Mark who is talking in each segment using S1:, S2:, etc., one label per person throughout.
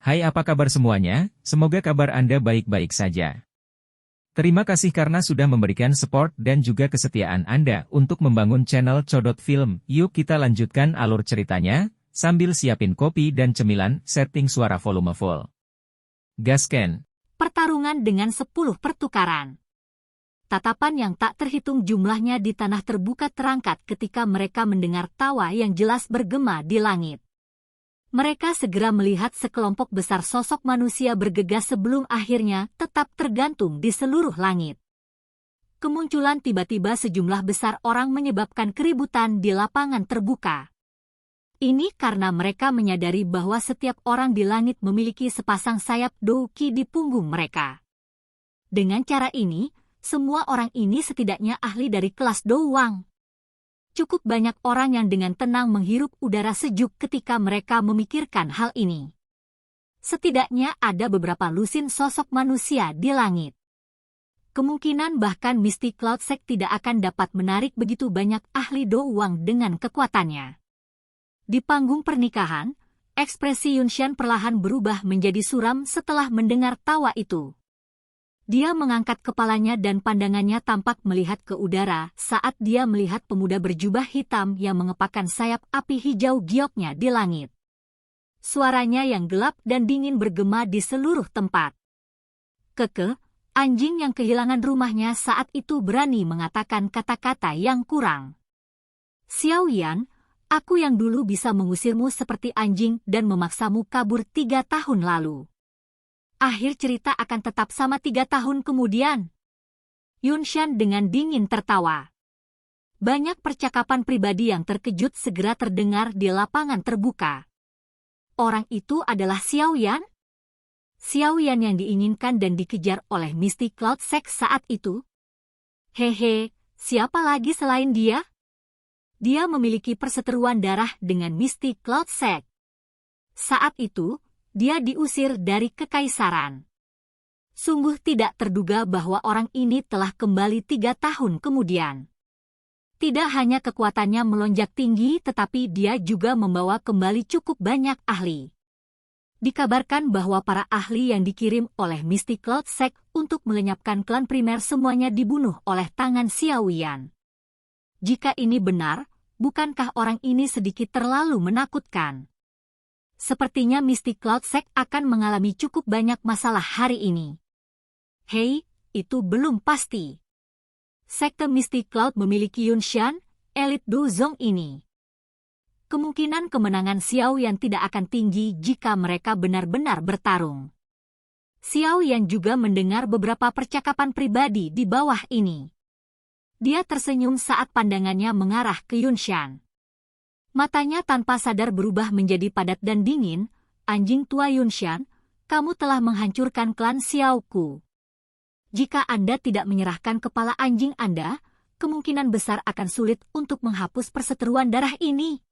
S1: Hai, apa kabar semuanya? Semoga kabar Anda baik-baik saja. Terima kasih karena sudah memberikan support dan juga kesetiaan Anda untuk membangun channel Codot Film. Yuk kita lanjutkan alur ceritanya, sambil siapin kopi dan cemilan, setting suara volume full. Gasken.
S2: Pertarungan dengan 10 pertukaran. Tatapan yang tak terhitung jumlahnya di tanah terbuka terangkat ketika mereka mendengar tawa yang jelas bergema di langit. Mereka segera melihat sekelompok besar sosok manusia bergegas sebelum akhirnya tetap tergantung di seluruh langit. Kemunculan tiba-tiba sejumlah besar orang menyebabkan keributan di lapangan terbuka. Ini karena mereka menyadari bahwa setiap orang di langit memiliki sepasang sayap douki di punggung mereka. Dengan cara ini, semua orang ini setidaknya ahli dari kelas Douwang. Cukup banyak orang yang dengan tenang menghirup udara sejuk ketika mereka memikirkan hal ini. Setidaknya ada beberapa lusin sosok manusia di langit. Kemungkinan bahkan Misty Cloud Sect tidak akan dapat menarik begitu banyak ahli Douwang dengan kekuatannya. Di panggung pernikahan, ekspresi Yunshan perlahan berubah menjadi suram setelah mendengar tawa itu. Dia mengangkat kepalanya dan pandangannya tampak melihat ke udara saat dia melihat pemuda berjubah hitam yang mengepakkan sayap api hijau gioknya di langit. Suaranya yang gelap dan dingin bergema di seluruh tempat. Keke, anjing yang kehilangan rumahnya saat itu berani mengatakan kata-kata yang kurang. Xiao Yan, aku yang dulu bisa mengusirmu seperti anjing dan memaksamu kabur 3 tahun lalu. Akhir cerita akan tetap sama 3 tahun kemudian. Yunshan dengan dingin tertawa. Banyak percakapan pribadi yang terkejut segera terdengar di lapangan terbuka. Orang itu adalah Xiao Yan? Xiao Yan yang diinginkan dan dikejar oleh Misty Cloud Sect saat itu? Hehe, siapa lagi selain dia? Dia memiliki perseteruan darah dengan Misty Cloud Sect. Saat itu, dia diusir dari kekaisaran. Sungguh tidak terduga bahwa orang ini telah kembali 3 tahun kemudian. Tidak hanya kekuatannya melonjak tinggi tetapi dia juga membawa kembali cukup banyak ahli. Dikabarkan bahwa para ahli yang dikirim oleh Misty Cloud Sect untuk melenyapkan klan primer semuanya dibunuh oleh tangan Xiao Yan. Jika ini benar, bukankah orang ini sedikit terlalu menakutkan? Sepertinya Misty Cloud Sect akan mengalami cukup banyak masalah hari ini. Hei, itu belum pasti. Sekte Misty Cloud memiliki Yunshan, elit Douzong ini. Kemungkinan kemenangan Xiao Yan tidak akan tinggi jika mereka benar-benar bertarung. Xiao Yan juga mendengar beberapa percakapan pribadi di bawah ini. Dia tersenyum saat pandangannya mengarah ke Yunshan. Matanya tanpa sadar berubah menjadi padat dan dingin. Anjing tua Yunshan, kamu telah menghancurkan klan Xiaoku. Jika Anda tidak menyerahkan kepala anjing Anda, kemungkinan besar akan sulit untuk menghapus perseteruan darah ini.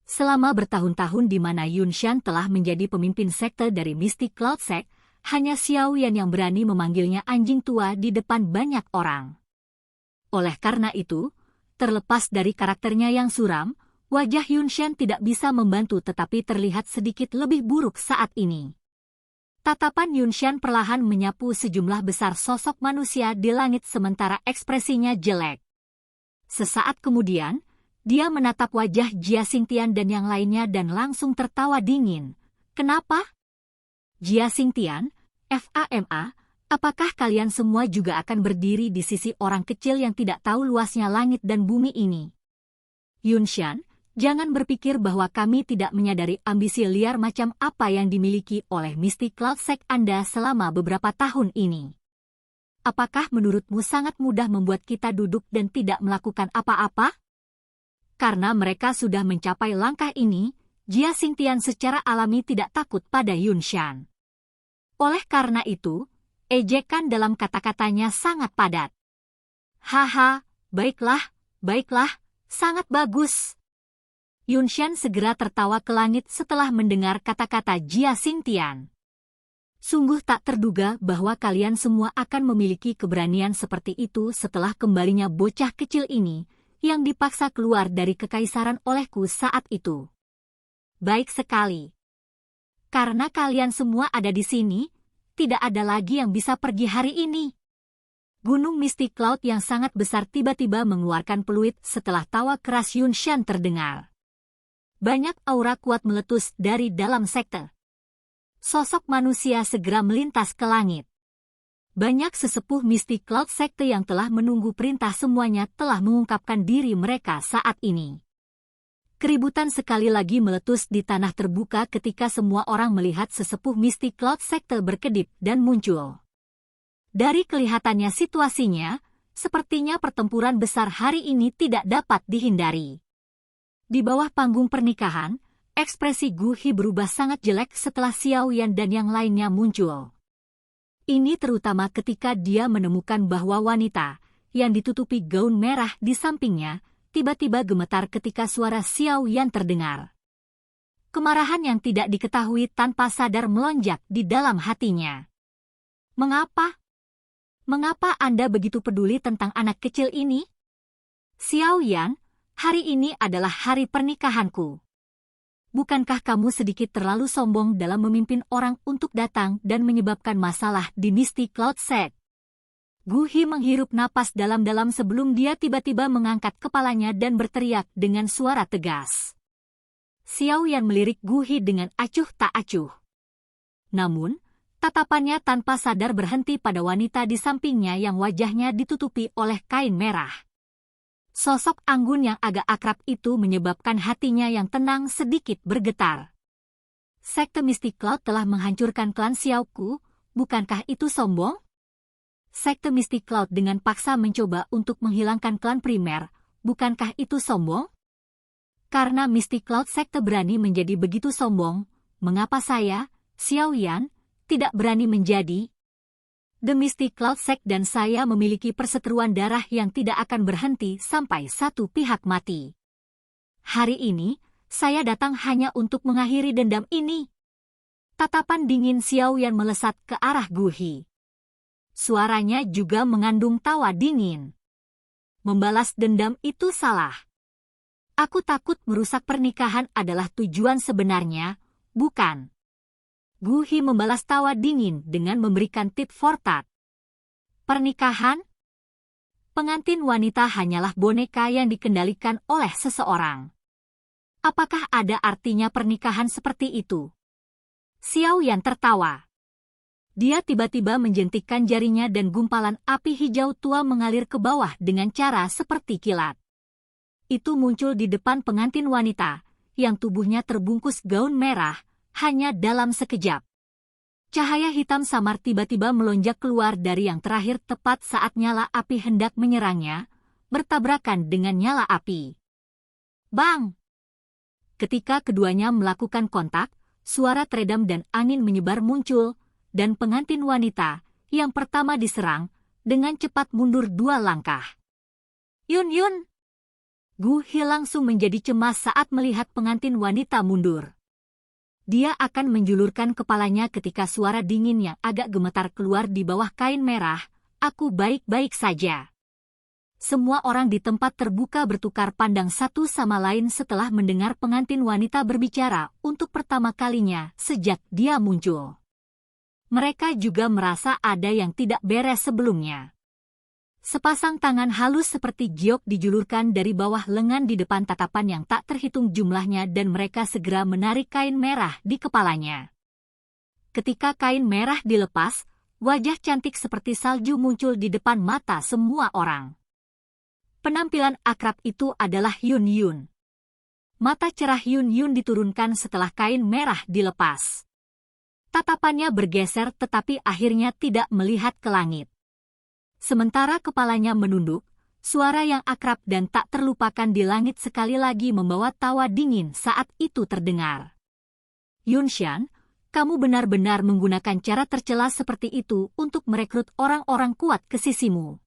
S2: Selama bertahun-tahun di mana Yunshan telah menjadi pemimpin sekte dari Misty Cloud Sect, hanya Xiao Yan yang berani memanggilnya anjing tua di depan banyak orang. Oleh karena itu, terlepas dari karakternya yang suram, wajah Yunshan tidak bisa membantu tetapi terlihat sedikit lebih buruk saat ini. Tatapan Yunshan perlahan menyapu sejumlah besar sosok manusia di langit sementara ekspresinya jelek. Sesaat kemudian, dia menatap wajah Jia Xingtian dan yang lainnya dan langsung tertawa dingin. Kenapa? Jia Xingtian, FAMA, apakah kalian semua juga akan berdiri di sisi orang kecil yang tidak tahu luasnya langit dan bumi ini? Yunshan, jangan berpikir bahwa kami tidak menyadari ambisi liar macam apa yang dimiliki oleh Misty Cloud Sect Anda selama beberapa tahun ini. Apakah menurutmu sangat mudah membuat kita duduk dan tidak melakukan apa-apa? Karena mereka sudah mencapai langkah ini, Jia Xingtian secara alami tidak takut pada Yunshan. Oleh karena itu, ejekan dalam kata-katanya sangat padat. Haha, baiklah, sangat bagus. Yunshan segera tertawa ke langit setelah mendengar kata-kata Jia Xingtian. Sungguh tak terduga bahwa kalian semua akan memiliki keberanian seperti itu setelah kembalinya bocah kecil ini, yang dipaksa keluar dari kekaisaran olehku saat itu. Baik sekali. Karena kalian semua ada di sini, tidak ada lagi yang bisa pergi hari ini. Gunung Misty Cloud yang sangat besar tiba-tiba mengeluarkan peluit setelah tawa keras Yunshan terdengar. Banyak aura kuat meletus dari dalam sekte. Sosok manusia segera melintas ke langit. Banyak sesepuh Misty Cloud sekte yang telah menunggu perintah semuanya telah mengungkapkan diri mereka saat ini. Keributan sekali lagi meletus di tanah terbuka ketika semua orang melihat sesepuh Misty Cloud sekte berkedip dan muncul. Dari kelihatannya situasinya, sepertinya pertempuran besar hari ini tidak dapat dihindari. Di bawah panggung pernikahan, ekspresi Gu Hi berubah sangat jelek setelah Xiao Yan dan yang lainnya muncul. Ini terutama ketika dia menemukan bahwa wanita yang ditutupi gaun merah di sampingnya tiba-tiba gemetar ketika suara Xiao Yan terdengar. Kemarahan yang tidak diketahui tanpa sadar melonjak di dalam hatinya. Mengapa? Mengapa Anda begitu peduli tentang anak kecil ini? Xiao Yan, hari ini adalah hari pernikahanku. Bukankah kamu sedikit terlalu sombong dalam memimpin orang untuk datang dan menyebabkan masalah di Misty Cloud Sect? Gu Hi menghirup napas dalam-dalam sebelum dia tiba-tiba mengangkat kepalanya dan berteriak dengan suara tegas. Xiao Yan melirik Gu Hi dengan acuh tak acuh. Namun, tatapannya tanpa sadar berhenti pada wanita di sampingnya yang wajahnya ditutupi oleh kain merah. Sosok anggun yang agak akrab itu menyebabkan hatinya yang tenang sedikit bergetar. Sekte Misty Cloud telah menghancurkan klan Xiaoku, bukankah itu sombong? Sekte Misty Cloud dengan paksa mencoba untuk menghilangkan klan primer, bukankah itu sombong? Karena Misty Cloud sekte berani menjadi begitu sombong, mengapa saya, Xiao Yan, tidak berani menjadi? The Misty Cloud Sect dan saya memiliki perseteruan darah yang tidak akan berhenti sampai satu pihak mati. Hari ini, saya datang hanya untuk mengakhiri dendam ini. Tatapan dingin Xiao Yan melesat ke arah Gu Hi. Suaranya juga mengandung tawa dingin. Membalas dendam itu salah. Aku takut merusak pernikahan adalah tujuan sebenarnya, bukan? Gu Hi membalas tawa dingin dengan memberikan tip for tat. Pernikahan? Pengantin wanita hanyalah boneka yang dikendalikan oleh seseorang. Apakah ada artinya pernikahan seperti itu? Xiao Yan tertawa. Dia tiba-tiba menjentikkan jarinya dan gumpalan api hijau tua mengalir ke bawah dengan cara seperti kilat. Itu muncul di depan pengantin wanita, yang tubuhnya terbungkus gaun merah, hanya dalam sekejap. Cahaya hitam samar tiba-tiba melonjak keluar dari yang terakhir tepat saat nyala api hendak menyerangnya, bertabrakan dengan nyala api. Bang! Ketika keduanya melakukan kontak, suara teredam dan angin menyebar muncul, dan pengantin wanita, yang pertama diserang, dengan cepat mundur 2 langkah. Yun! Gu Hi langsung menjadi cemas saat melihat pengantin wanita mundur. Dia akan menjulurkan kepalanya ketika suara dingin yang agak gemetar keluar di bawah kain merah, aku baik-baik saja. Semua orang di tempat terbuka bertukar pandang satu sama lain setelah mendengar pengantin wanita berbicara untuk pertama kalinya sejak dia muncul. Mereka juga merasa ada yang tidak beres sebelumnya. Sepasang tangan halus seperti giok dijulurkan dari bawah lengan di depan tatapan yang tak terhitung jumlahnya dan mereka segera menarik kain merah di kepalanya. Ketika kain merah dilepas, wajah cantik seperti salju muncul di depan mata semua orang. Penampilan akrab itu adalah Yun. Mata cerah Yun diturunkan setelah kain merah dilepas. Tatapannya bergeser tetapi akhirnya tidak melihat ke langit. Sementara kepalanya menunduk, suara yang akrab dan tak terlupakan di langit sekali lagi membawa tawa dingin saat itu terdengar. Yunshan, kamu benar-benar menggunakan cara tercela seperti itu untuk merekrut orang-orang kuat ke sisimu.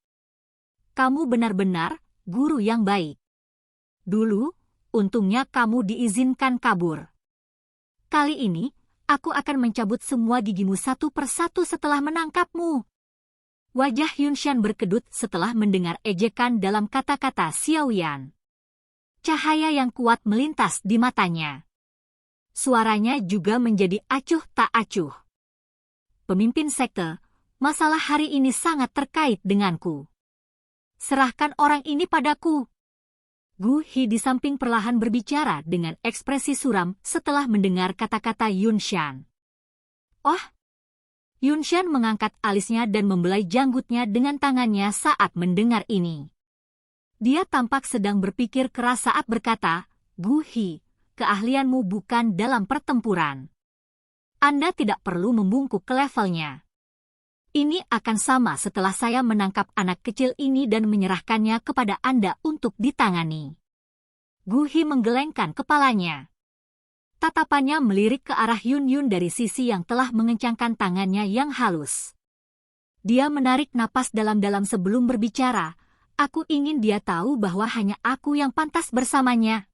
S2: Kamu benar-benar guru yang baik. Dulu, untungnya kamu diizinkan kabur. Kali ini, aku akan mencabut semua gigimu satu persatu setelah menangkapmu. Wajah Yunshan berkedut setelah mendengar ejekan dalam kata-kata Xiao Yan. Cahaya yang kuat melintas di matanya. Suaranya juga menjadi acuh tak acuh. Pemimpin sekte, masalah hari ini sangat terkait denganku. Serahkan orang ini padaku. Gu Hi di samping perlahan berbicara dengan ekspresi suram setelah mendengar kata-kata Yunshan. Oh! Yunshan mengangkat alisnya dan membelai janggutnya dengan tangannya saat mendengar ini. Dia tampak sedang berpikir keras saat berkata, Gu Hi, keahlianmu bukan dalam pertempuran. Anda tidak perlu membungkuk ke levelnya. Ini akan sama setelah saya menangkap anak kecil ini dan menyerahkannya kepada Anda untuk ditangani. Gu Hi menggelengkan kepalanya. Tatapannya melirik ke arah Yun Yun dari sisi yang telah mengencangkan tangannya yang halus. Dia menarik napas dalam-dalam sebelum berbicara. Aku ingin dia tahu bahwa hanya aku yang pantas bersamanya.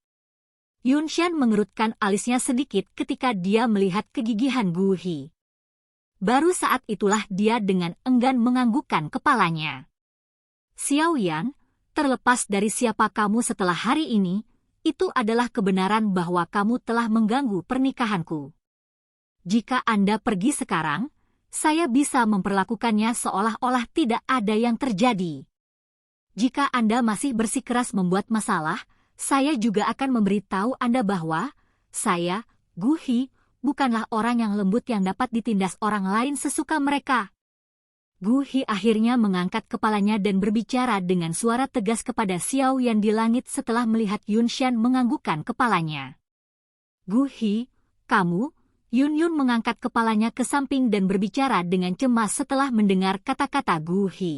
S2: Yunshan mengerutkan alisnya sedikit ketika dia melihat kegigihan Gu Hi. Baru saat itulah dia dengan enggan menganggukkan kepalanya. Xiao Yan, terlepas dari siapa kamu setelah hari ini, itu adalah kebenaran bahwa kamu telah mengganggu pernikahanku. Jika Anda pergi sekarang, saya bisa memperlakukannya seolah-olah tidak ada yang terjadi. Jika Anda masih bersikeras membuat masalah, saya juga akan memberitahu Anda bahwa saya, Gu Hi, bukanlah orang yang lembut yang dapat ditindas orang lain sesuka mereka. Gu Hi akhirnya mengangkat kepalanya dan berbicara dengan suara tegas kepada Xiao Yan di langit setelah melihat Yunshan menganggukkan kepalanya. Gu Hi, kamu? Yun Yun mengangkat kepalanya ke samping dan berbicara dengan cemas setelah mendengar kata-kata Gu Hi.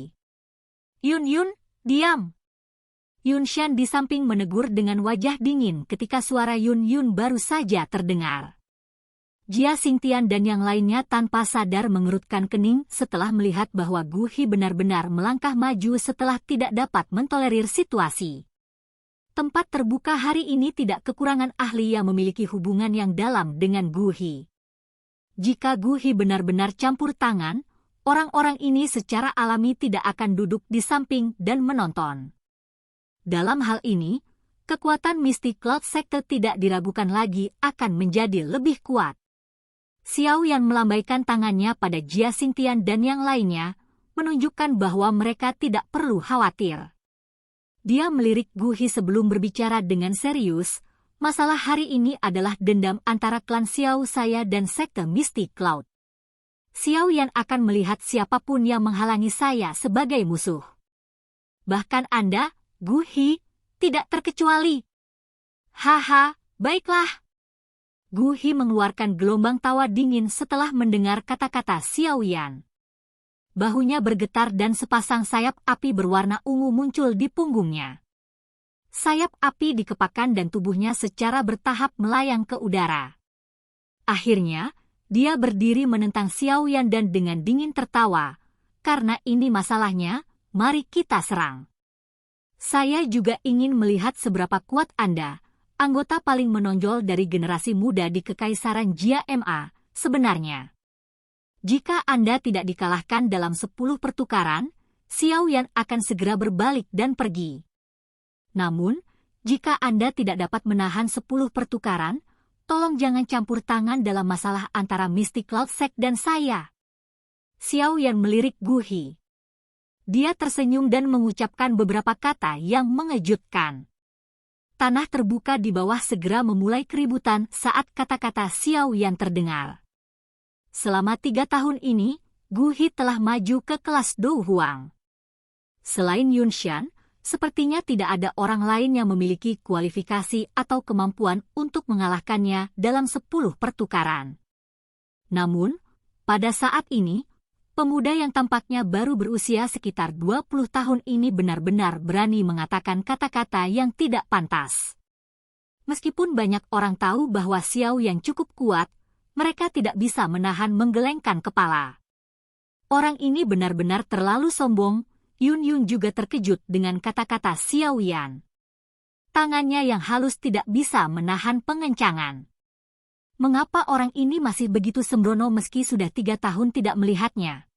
S2: Yun Yun, diam! Yunshan di samping menegur dengan wajah dingin ketika suara Yun Yun baru saja terdengar. Jia Xingtian dan yang lainnya tanpa sadar mengerutkan kening setelah melihat bahwa Gu Hi benar-benar melangkah maju setelah tidak dapat mentolerir situasi. Tempat terbuka hari ini tidak kekurangan ahli yang memiliki hubungan yang dalam dengan Gu Hi. Jika Gu Hi benar-benar campur tangan, orang-orang ini secara alami tidak akan duduk di samping dan menonton. Dalam hal ini, kekuatan Mystic Cloud Sector tidak diragukan lagi akan menjadi lebih kuat. Xiao Yan melambaikan tangannya pada Jia Xingtian dan yang lainnya, menunjukkan bahwa mereka tidak perlu khawatir. Dia melirik Gu Hi sebelum berbicara dengan serius, masalah hari ini adalah dendam antara klan Xiao saya dan sekte Mystic Cloud. Xiao Yan akan melihat siapapun yang menghalangi saya sebagai musuh. Bahkan Anda, Gu Hi, tidak terkecuali. Haha, baiklah. Gu Hi mengeluarkan gelombang tawa dingin setelah mendengar kata-kata Xiao Yan. Bahunya bergetar dan sepasang sayap api berwarna ungu muncul di punggungnya. Sayap api dikepakkan dan tubuhnya secara bertahap melayang ke udara. Akhirnya, dia berdiri menentang Xiao Yan dan dengan dingin tertawa. Karena ini masalahnya, mari kita serang. Saya juga ingin melihat seberapa kuat Anda, anggota paling menonjol dari generasi muda di Kekaisaran Jia Ma, sebenarnya. Jika Anda tidak dikalahkan dalam 10 pertukaran, Xiao Yan akan segera berbalik dan pergi. Namun, jika Anda tidak dapat menahan 10 pertukaran, tolong jangan campur tangan dalam masalah antara Mystic Cloud Sect dan saya. Xiao Yan melirik Gu Hi. Dia tersenyum dan mengucapkan beberapa kata yang mengejutkan. Tanah terbuka di bawah segera memulai keributan saat kata-kata Xiao Yan terdengar. Selama 3 tahun ini, Gu Hi telah maju ke kelas Dou Huang. Selain Yunshan, sepertinya tidak ada orang lain yang memiliki kualifikasi atau kemampuan untuk mengalahkannya dalam 10 pertukaran. Namun, pada saat ini, pemuda yang tampaknya baru berusia sekitar 20 tahun ini benar-benar berani mengatakan kata-kata yang tidak pantas. Meskipun banyak orang tahu bahwa Xiao yang cukup kuat, mereka tidak bisa menahan menggelengkan kepala. Orang ini benar-benar terlalu sombong. Yun Yun juga terkejut dengan kata-kata Xiao Yan. Tangannya yang halus tidak bisa menahan pengencangan. Mengapa orang ini masih begitu sembrono meski sudah 3 tahun tidak melihatnya?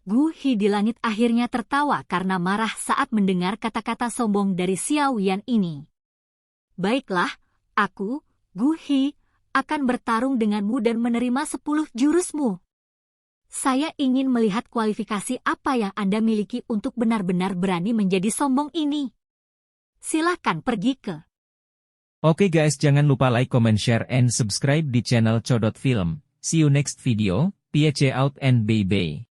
S2: Gu Hi di langit akhirnya tertawa karena marah saat mendengar kata-kata sombong dari Xiao Yan ini. Baiklah, aku, Gu Hi, akan bertarung denganmu dan menerima 10 jurusmu. Saya ingin melihat kualifikasi apa yang Anda miliki untuk benar-benar berani menjadi sombong ini. Silahkan pergi ke.
S1: Oke guys, jangan lupa like, comment, share, and subscribe di channel Codot Film. See you next video, peace out and bye-bye.